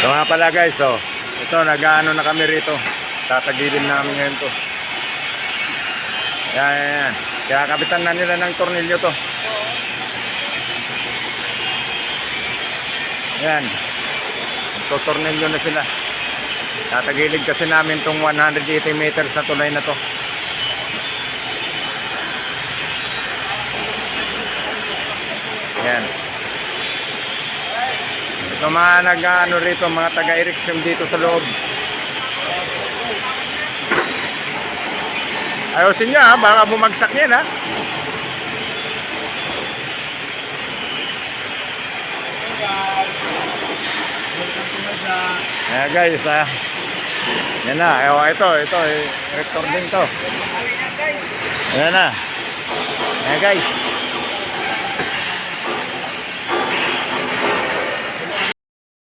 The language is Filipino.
So nga pala guys, so ito nag-ano na kami rito. Tatagilin namin ngayon to. Yan. Kaya kapitan na nila ng tornilyo to. Yan. Tornilyo na sila. Tatagilid kasi namin tong 180 meters na tulay na to. Yan. Ito mga nag-ano rito, mga taga-erection dito sa loob. Ayusin niya ha, baka bumagsak yan ha. Ayan guys ha. Yan na, ito, recording to. Ayan na. Ayan guys.